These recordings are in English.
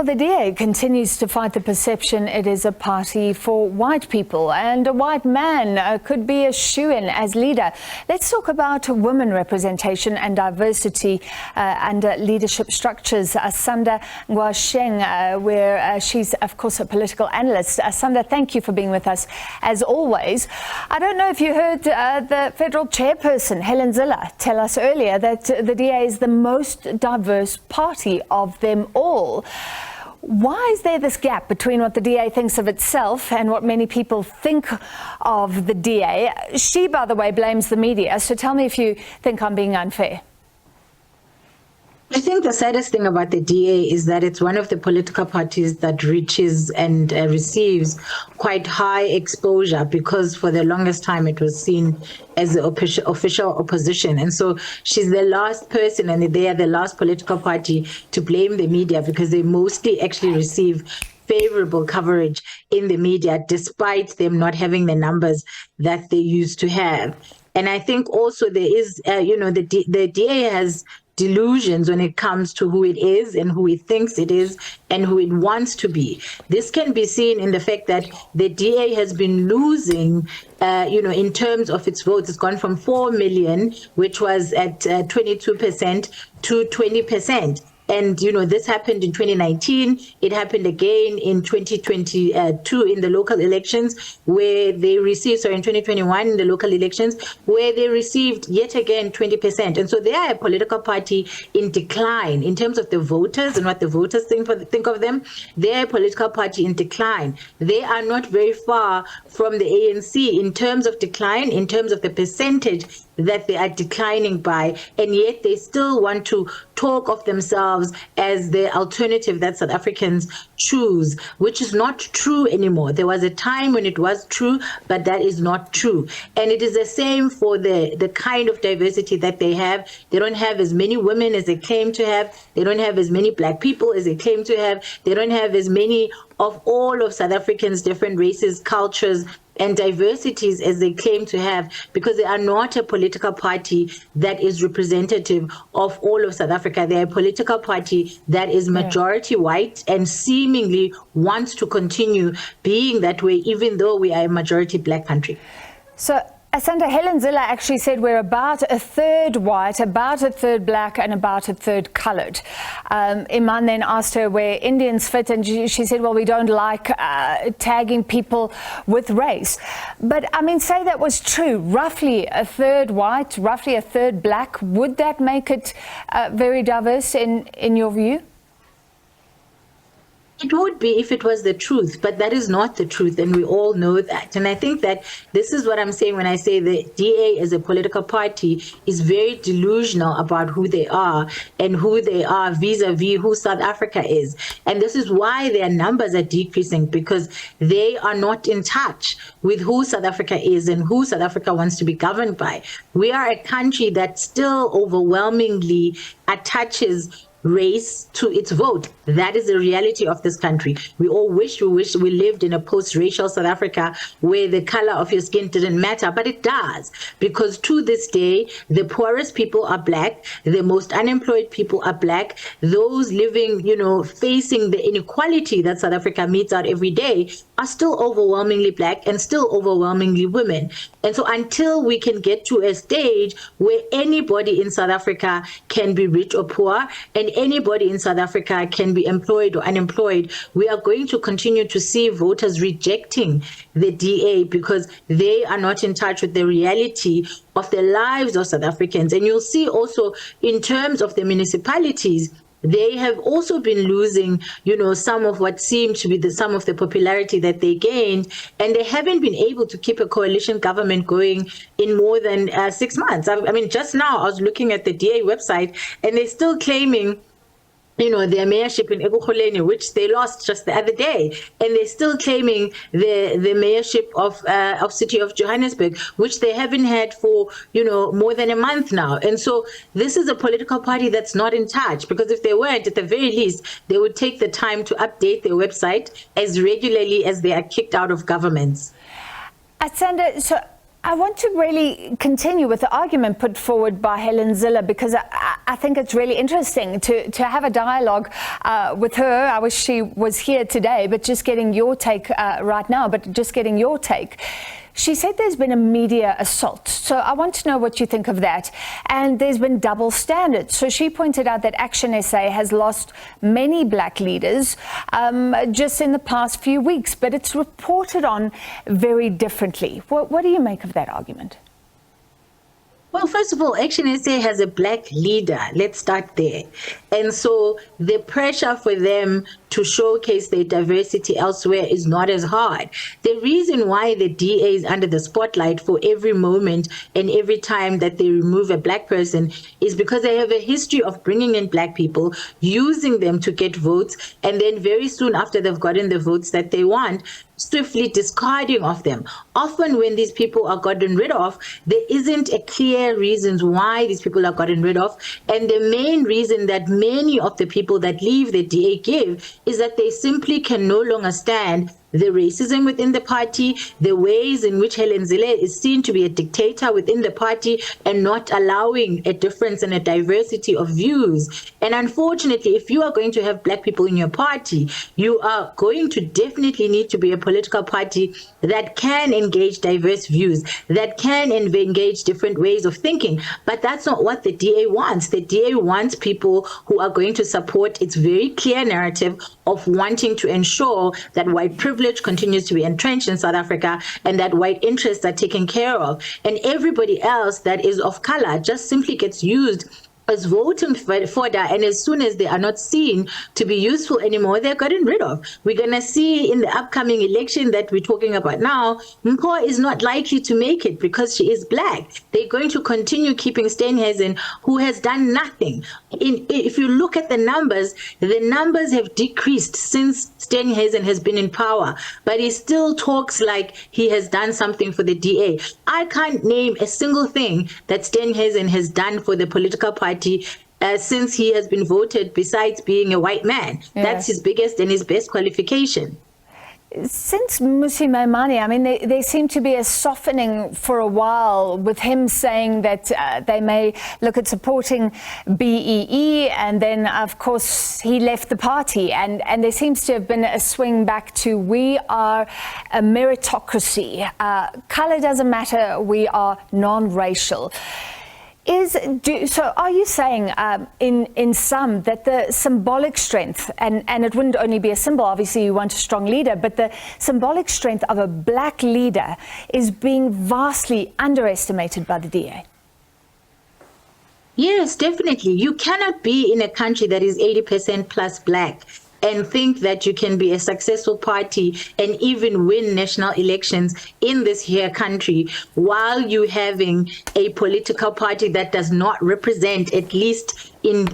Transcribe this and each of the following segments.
Well, the DA continues to fight the perception it is a party for white people and a white man could be a shoo-in as leader. Let's talk about women representation and diversity under leadership structures. Asanda Ngoasheng, where she's, of course, a political analyst. Asanda, thank you for being with us, as always. I don't know if you heard the federal chairperson, Helen Zille, tell us earlier that the DA is the most diverse party of them all. Why is there this gap between what the DA thinks of itself and what many people think of the DA? She, by the way, blames the media. So tell me if you think I'm being unfair. I think the saddest thing about the DA is that it's one of the political parties that reaches and receives quite high exposure, because for the longest time it was seen as the official opposition. And so she's the last person, and they are the last political party to blame the media, because they mostly actually receive favorable coverage in the media, despite them not having the numbers that they used to have. And I think also there is, the DA has delusions when it comes to who it is and who it thinks it is and who it wants to be. This can be seen in the fact that the DA has been losing, in terms of its votes. It's gone from 4 million, which was at 22%, to 20%. And, this happened in 2019. It happened again in 2022 in the local elections, where they received, in 2021 in the local elections, where they received yet again 20%. And so they are a political party in decline in terms of the voters and what the voters think of them. They're a political party in decline. They are not very far from the ANC in terms of decline, in terms of the percentage that they are declining by, and yet they still want to talk of themselves as the alternative that South Africans choose, which is not true anymore. There was a time when it was true, but that is not true. And it is the same for the kind of diversity that they have. They don't have as many women as they claim to have. They don't have as many black people as they claim to have. They don't have as many of all of South Africans' different races, cultures, and diversities as they claim to have, because they are not a political party that is representative of all of South Africa. They're a political party that is majority white and seemingly wants to continue being that way, even though we are a majority black country. So, Asanda, Helen Zille actually said we're about a third white, about a third black, and about a third coloured. Iman then asked her where Indians fit, and she said, well, we don't like tagging people with race. But, say that was true, roughly a third white, roughly a third black. Would that make it very diverse in your view? It would be if it was the truth, but that is not the truth, and we all know that. And I think that this is what I'm saying when I say the DA as a political party is very delusional about who they are and who they are vis-a-vis who South Africa is. And this is why their numbers are decreasing, because they are not in touch with who South Africa is and who South Africa wants to be governed by. We are a country that still overwhelmingly attaches race to its vote. That is the reality of this country. We all wish we lived in a post-racial South Africa where the color of your skin didn't matter, but it does, because to this day, the poorest people are black, the most unemployed people are black, those living, facing the inequality that South Africa meets out every day are still overwhelmingly black and still overwhelmingly women. And so until we can get to a stage where anybody in South Africa can be rich or poor, and anybody in South Africa can be employed or unemployed, we are going to continue to see voters rejecting the DA, because they are not in touch with the reality of the lives of South Africans. And you'll see also in terms of the municipalities, they have also been losing, some of what seemed to be some of the popularity that they gained, and they haven't been able to keep a coalition government going in more than 6 months. Just now I was looking at the DA website, and they're still claiming their mayorship in Ekurhuleni, which they lost just the other day, and they're still claiming the mayorship of City of Johannesburg, which they haven't had for more than a month now. And so this is a political party that's not in touch, because if they weren't, at the very least, they would take the time to update their website as regularly as they are kicked out of governments. Asanda, so I want to really continue with the argument put forward by Helen Zille, because I think it's really interesting to have a dialogue with her. I wish she was here today, but just getting your take right now, She said there's been a media assault. So I want to know what you think of that. And there's been double standards. So she pointed out that Action SA has lost many black leaders just in the past few weeks, but it's reported on very differently. What do you make of that argument? Well, first of all, Action SA has a black leader. Let's start there. And so the pressure for them to showcase their diversity elsewhere is not as hard. The reason why the DA is under the spotlight for every moment and every time that they remove a black person is because they have a history of bringing in black people, using them to get votes, and then very soon after they've gotten the votes that they want, swiftly discarding of them. Often when these people are gotten rid of, there isn't a clear reasons why these people are gotten rid of. And the main reason that many of the people that leave the DA give is that they simply can no longer stand the racism within the party, the ways in which Helen Zille is seen to be a dictator within the party and not allowing a difference and a diversity of views. And unfortunately, if you are going to have black people in your party, you are going to definitely need to be a political party that can engage diverse views, that can engage different ways of thinking. But that's not what the DA wants. The DA wants people who are going to support its very clear narrative of wanting to ensure that white privilege continues to be entrenched in South Africa and that white interests are taken care of. And everybody else that is of color just simply gets used as voting fodder, and as soon as they are not seen to be useful anymore, they're gotten rid of. We're going to see in the upcoming election that we're talking about now, Mpho is not likely to make it because she is black. They're going to continue keeping Steenhuisen, who has done nothing. If you look at the numbers have decreased since Steenhuisen has been in power, but he still talks like he has done something for the DA. I can't name a single thing that Steenhuisen has done for the political party since he has been voted, besides being a white man. Yeah. That's his biggest and his best qualification. Since Mmusi Maimane, I mean, there seemed to be a softening for a while with him saying that they may look at supporting BEE, and then, of course, he left the party. And there seems to have been a swing back to we are a meritocracy. Color doesn't matter. We are non-racial. So are you saying in sum that the symbolic strength, and it wouldn't only be a symbol, obviously you want a strong leader, but the symbolic strength of a black leader is being vastly underestimated by the DA? Yes, definitely. You cannot be in a country that is 80% plus black and think that you can be a successful party and even win national elections in this here country while you having a political party that does not represent, at least in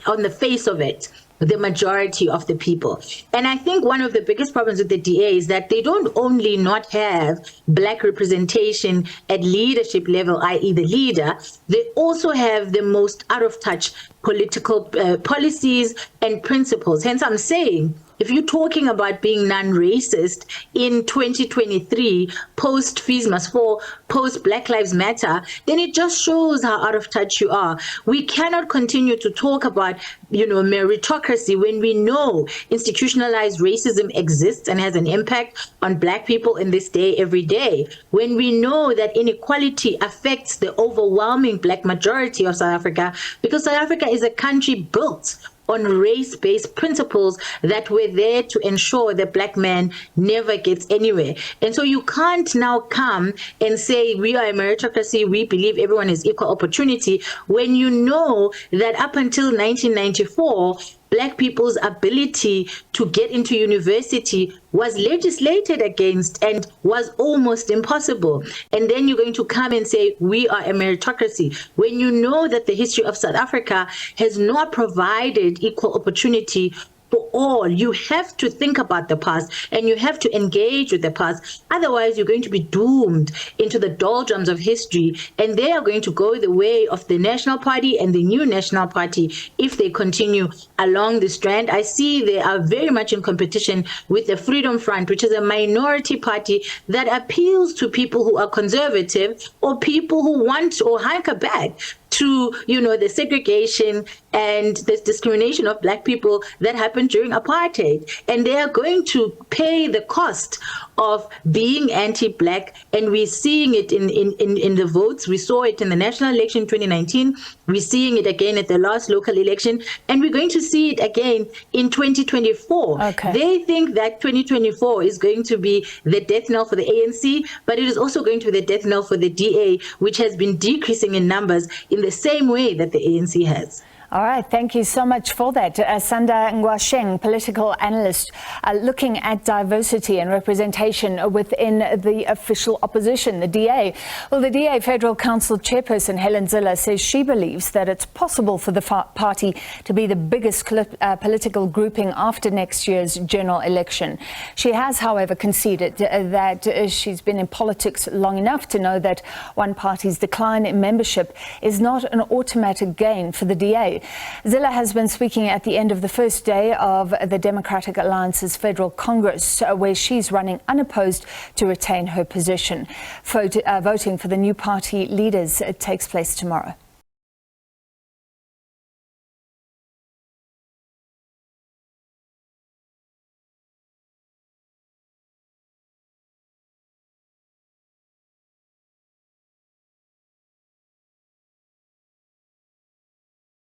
on the face of it, the majority of the people. And I think one of the biggest problems with the DA is that they don't only not have black representation at leadership level, i.e. the leader, they also have the most out of touch political policies and principles. Hence, I'm saying, if you're talking about being non-racist in 2023, post Fees Must Fall, post Black Lives Matter, then it just shows how out of touch you are. We cannot continue to talk about, meritocracy when we know institutionalized racism exists and has an impact on black people in this day every day. When we know that inequality affects the overwhelming black majority of South Africa, because South Africa is a country built on race-based principles that were there to ensure the black man never gets anywhere. And so you can't now come and say we are a meritocracy, we believe everyone has equal opportunity, when you know that up until 1994, black people's ability to get into university was legislated against and was almost impossible. And then you're going to come and say, we are a meritocracy, when you know that the history of South Africa has not provided equal opportunity for all. You have to think about the past and you have to engage with the past. Otherwise, you're going to be doomed into the doldrums of history, and they are going to go the way of the National Party and the new National Party if they continue along this strand. I see they are very much in competition with the Freedom Front, which is a minority party that appeals to people who are conservative or people who want or hanker back to, the segregation and the discrimination of Black people that happened during apartheid. And they are going to pay the cost of being anti-Black. And we're seeing it in the votes. We saw it in the national election in 2019. We're seeing it again at the last local election. And we're going to see it again in 2024. Okay. They think that 2024 is going to be the death knell for the ANC, but it is also going to be the death knell for the DA, which has been decreasing in numbers in the same way that the ANC has. All right, thank you so much for that. Asanda Ngoasheng, political analyst, looking at diversity and representation within the official opposition, the DA. Well, the DA Federal Council chairperson Helen Zille says she believes that it's possible for the party to be the biggest political grouping after next year's general election. She has, however, conceded that she's been in politics long enough to know that one party's decline in membership is not an automatic gain for the DA. Zille has been speaking at the end of the first day of the Democratic Alliance's Federal Congress, where she's running unopposed to retain her position. Voting for the new party leaders takes place tomorrow.